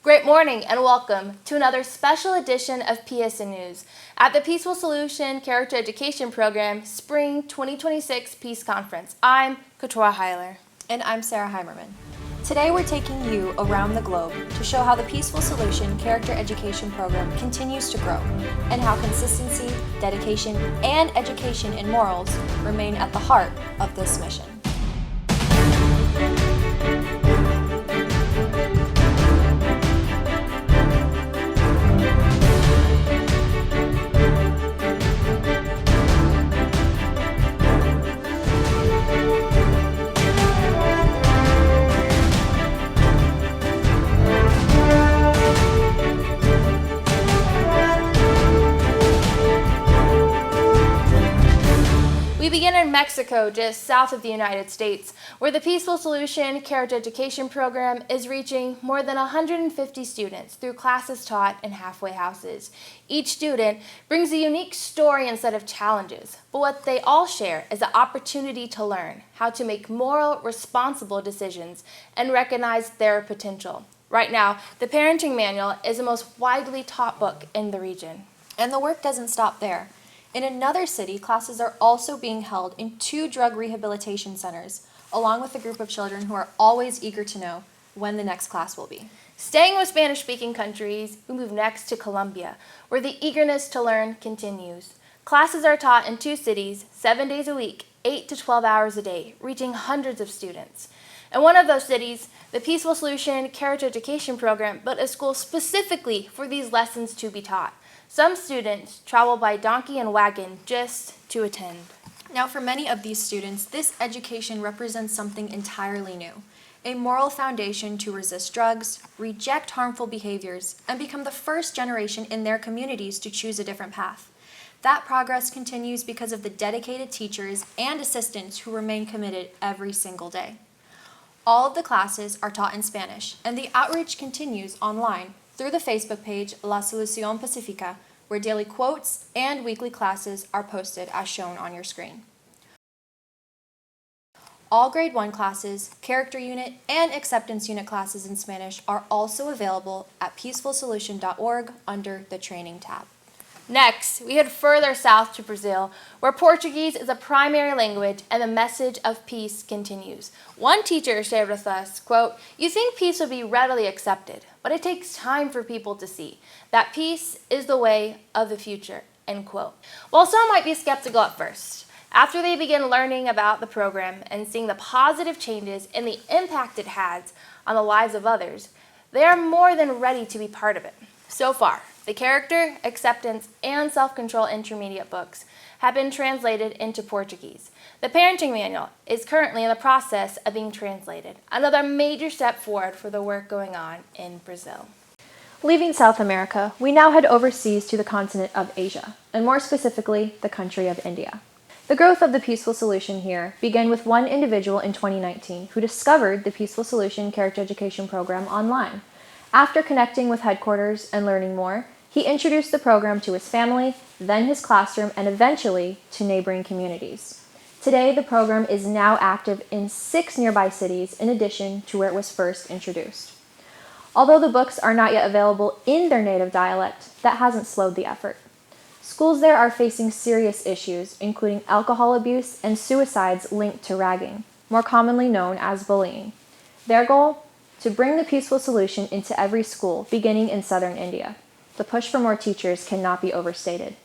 Great morning and welcome to another special edition of PSN News at the Peaceful Solution Character Education Program Spring 2026 Peace Conference. I'm Katora Heiler. And I'm Sarah Heimerman. Today we're taking you around the globe to show how the Peaceful Solution Character Education Program continues to grow and how consistency, dedication, and education in morals remain at the heart of this mission. We begin in Mexico, just south of the United States, where the Peaceful Solution Character Education Program is reaching more than 150 students through classes taught in halfway houses. Each student brings a unique story and set of challenges, but what they all share is the opportunity to learn how to make moral, responsible decisions and recognize their potential. Right now, the Parenting Manual is the most widely taught book in the region. And the work doesn't stop there. In another city, classes are also being held in 2 drug rehabilitation centers, along with a group of children who are always eager to know when the next class will be. Staying with Spanish-speaking countries, we move next to Colombia, where the eagerness to learn continues. Classes are taught in 2 cities, 7 days a week, 8 to 12 hours a day, reaching hundreds of students. In one of those cities, the Peaceful Solution Character Education Program built a school specifically for these lessons to be taught. Some students travel by donkey and wagon just to attend. Now, for many of these students, this education represents something entirely new, a moral foundation to resist drugs, reject harmful behaviors, and become the first generation in their communities to choose a different path. That progress continues because of the dedicated teachers and assistants who remain committed every single day. All of the classes are taught in Spanish, and the outreach continues online through the Facebook page La Solución Pacifica, where daily quotes and weekly classes are posted as shown on your screen. All Grade 1 classes, Character Unit, and Acceptance Unit classes in Spanish are also available at peacefulsolution.org under the Training tab. Next, we head further south to Brazil, where Portuguese is a primary language and the message of peace continues. One teacher shared with us, quote, "You think peace will be readily accepted, but it takes time for people to see that peace is the way of the future," end quote. While some might be skeptical at first, after they begin learning about the program and seeing the positive changes and the impact it has on the lives of others, they are more than ready to be part of it. So far, the Character, Acceptance, and Self-Control intermediate books have been translated into Portuguese. The Parenting Manual is currently in the process of being translated, another major step forward for the work going on in Brazil. Leaving South America, we now head overseas to the continent of Asia, and more specifically, the country of India. The growth of the Peaceful Solution here began with one individual in 2019 who discovered the Peaceful Solution Character Education Program online. After connecting with headquarters and learning more, he introduced the program to his family, then his classroom, and eventually to neighboring communities. Today, the program is now active in 6 nearby cities in addition to where it was first introduced. Although the books are not yet available in their native dialect, that hasn't slowed the effort. Schools there are facing serious issues, including alcohol abuse and suicides linked to ragging, more commonly known as bullying. Their goal? To bring the Peaceful Solution into every school, beginning in southern India. The push for more teachers cannot be overstated.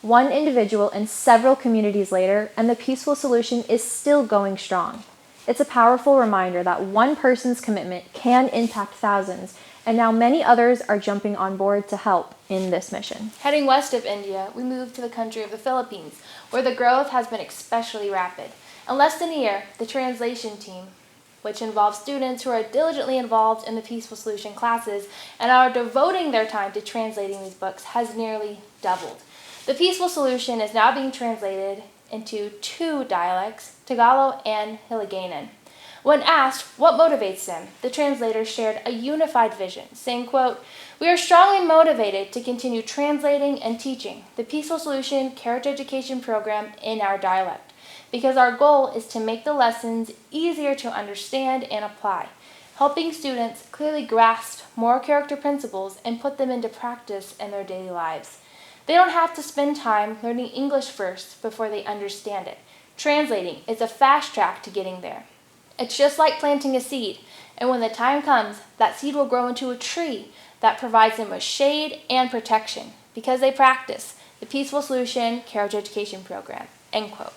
One individual and several communities later, and the Peaceful Solution is still going strong. It's a powerful reminder that one person's commitment can impact thousands, and now many others are jumping on board to help in this mission. Heading west of India, we move to the country of the Philippines, where the growth has been especially rapid. In less than a year, the translation team, which involves students who are diligently involved in the Peaceful Solution classes and are devoting their time to translating these books, has nearly doubled. The Peaceful Solution is now being translated into 2 dialects, Tagalog and Hiligaynon. When asked what motivates them, the translator shared a unified vision, saying, quote, "We are strongly motivated to continue translating and teaching the Peaceful Solution Character Education Program in our dialect, because our goal is to make the lessons easier to understand and apply, helping students clearly grasp moral character principles and put them into practice in their daily lives. They don't have to spend time learning English first before they understand it. Translating is a fast track to getting there. It's just like planting a seed, and when the time comes, that seed will grow into a tree that provides them with shade and protection because they practice the Peaceful Solution Character Education Program. End quote.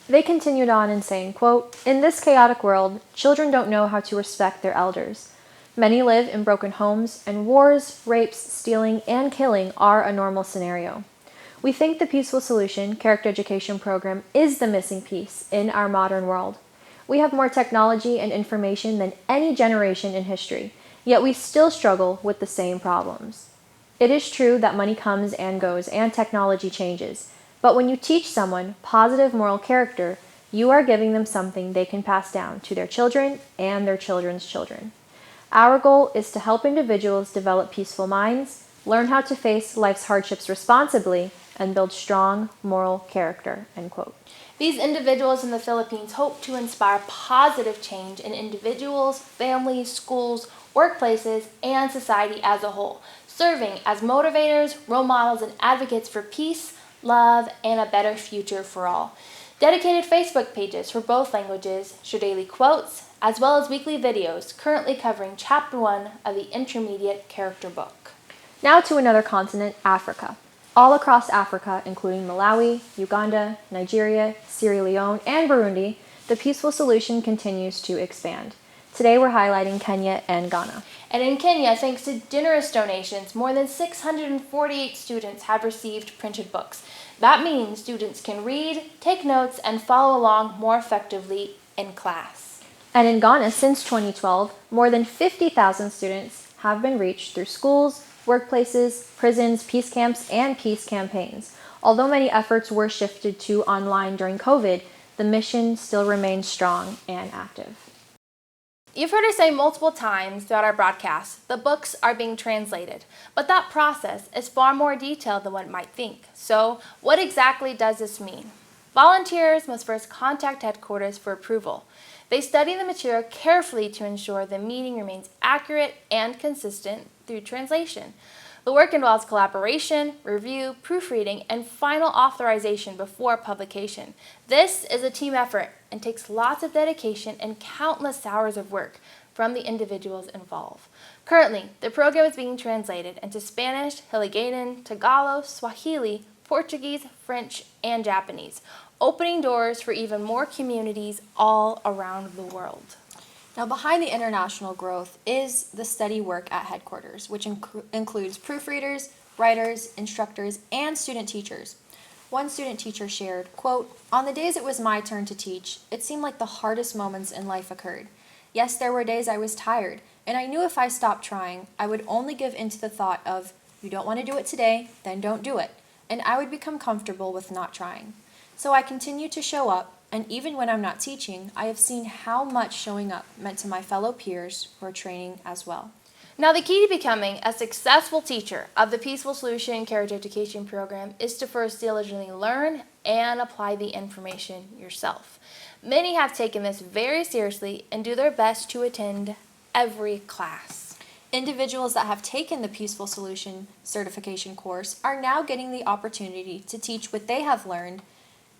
They continued on in saying, quote, "In this chaotic world, children don't know how to respect their elders. Many live in broken homes, and wars, rapes, stealing, and killing are a normal scenario. We think the Peaceful Solution Character Education Program is the missing piece in our modern world. We have more technology and information than any generation in history, yet we still struggle with the same problems. It is true that money comes and goes and technology changes, but when you teach someone positive moral character, you are giving them something they can pass down to their children and their children's children. Our goal is to help individuals develop peaceful minds, learn how to face life's hardships responsibly, and build strong moral character." End quote. These individuals in the Philippines hope to inspire positive change in individuals, families, schools, workplaces, and society as a whole, serving as motivators, role models, and advocates for peace, love, and a better future for all. Dedicated Facebook pages for both languages share daily quotes, as well as weekly videos currently covering Chapter 1 of the Intermediate Character Book. Now to another continent, Africa. All across Africa, including Malawi, Uganda, Nigeria, Sierra Leone, and Burundi, the Peaceful Solution continues to expand. Today we're highlighting Kenya and Ghana. And in Kenya, thanks to generous donations, more than 648 students have received printed books. That means students can read, take notes, and follow along more effectively in class. And in Ghana, since 2012, more than 50,000 students have been reached through schools, workplaces, prisons, peace camps, and peace campaigns. Although many efforts were shifted to online during COVID, the mission still remains strong and active. You've heard us say multiple times throughout our broadcast, the books are being translated, but that process is far more detailed than one might think. So, what exactly does this mean? Volunteers must first contact headquarters for approval. They study the material carefully to ensure the meaning remains accurate and consistent through translation. The work involves collaboration, review, proofreading, and final authorization before publication. This is a team effort and takes lots of dedication and countless hours of work from the individuals involved. Currently, the program is being translated into Spanish, Hiligaynon, Tagalog, Swahili, Portuguese, French, and Japanese, opening doors for even more communities all around the world. Now, behind the international growth is the steady work at headquarters, which includes proofreaders, writers, instructors, and student teachers. One student teacher shared, quote, "On the days it was my turn to teach, it seemed like the hardest moments in life occurred. Yes, there were days I was tired, and I knew if I stopped trying, I would only give in to the thought of, you don't want to do it today, then don't do it, and I would become comfortable with not trying. So I continued to show up, and even when I'm not teaching, I have seen how much showing up meant to my fellow peers who are training as well." Now, the key to becoming a successful teacher of the Peaceful Solution Character Education Program is to first diligently learn and apply the information yourself. Many have taken this very seriously and do their best to attend every class. Individuals that have taken the Peaceful Solution certification course are now getting the opportunity to teach what they have learned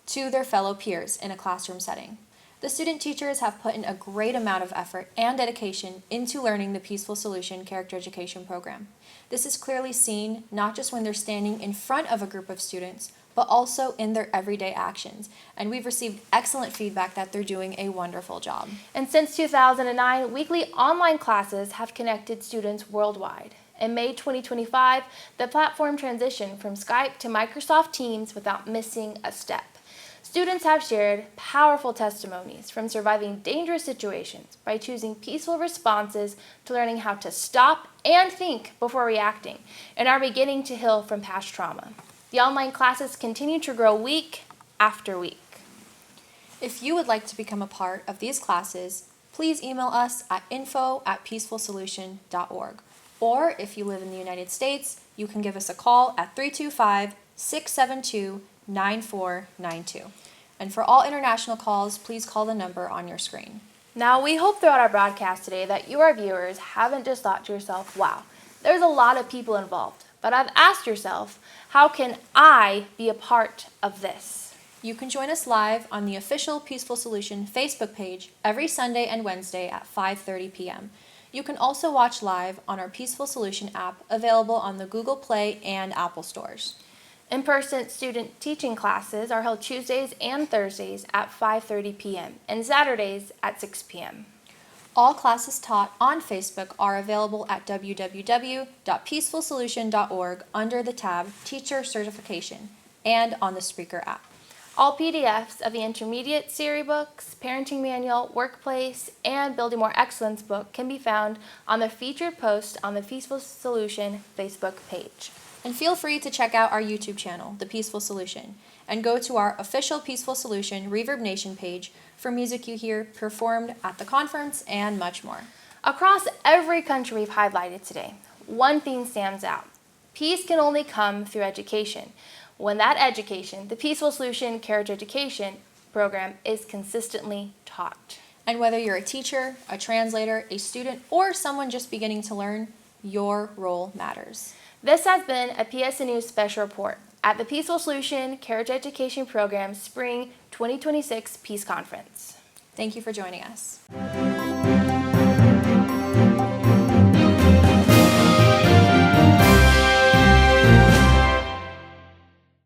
to their fellow peers in a classroom setting. The student teachers have put in a great amount of effort and dedication into learning the Peaceful Solution Character Education Program. This is clearly seen not just when they're standing in front of a group of students, but also in their everyday actions. And we've received excellent feedback that they're doing a wonderful job. And since 2009, weekly online classes have connected students worldwide. In May 2025, the platform transitioned from Skype to Microsoft Teams without missing a step. Students have shared powerful testimonies from surviving dangerous situations by choosing peaceful responses to learning how to stop and think before reacting, and are beginning to heal from past trauma. The online classes continue to grow week after week. If you would like to become a part of these classes, please email us at info@peacefulsolution.org. Or if you live in the United States, you can give us a call at 325-672-9492. And for all international calls, please call the number on your screen. Now, we hope throughout our broadcast today that you, our viewers, haven't just thought to yourself, wow, there's a lot of people involved, but I've asked yourself, how can I be a part of this? You can join us live on the official Peaceful Solution Facebook page every Sunday and Wednesday at 5:30 p.m. You can also watch live on our Peaceful Solution app available on the Google Play and Apple stores. In-person student teaching classes are held Tuesdays and Thursdays at 5:30 p.m. and Saturdays at 6 p.m. All classes taught on Facebook are available at www.peacefulsolution.org under the tab Teacher Certification and on the Spreaker app. All PDFs of the Intermediate Series books, Parenting Manual, Workplace, and Building More Excellence book can be found on the featured post on the Peaceful Solution Facebook page. And feel free to check out our YouTube channel, The Peaceful Solution, and go to our official Peaceful Solution Reverb Nation page for music you hear performed at the conference and much more. Across every country we've highlighted today, one theme stands out. Peace can only come through education. When that education, the Peaceful Solution Carriage Education program, is consistently taught. And whether you're a teacher, a translator, a student, or someone just beginning to learn, your role matters. This has been a PSNU special report at the Peaceful Solution Carriage Education Program Spring 2026 Peace Conference. Thank you for joining us.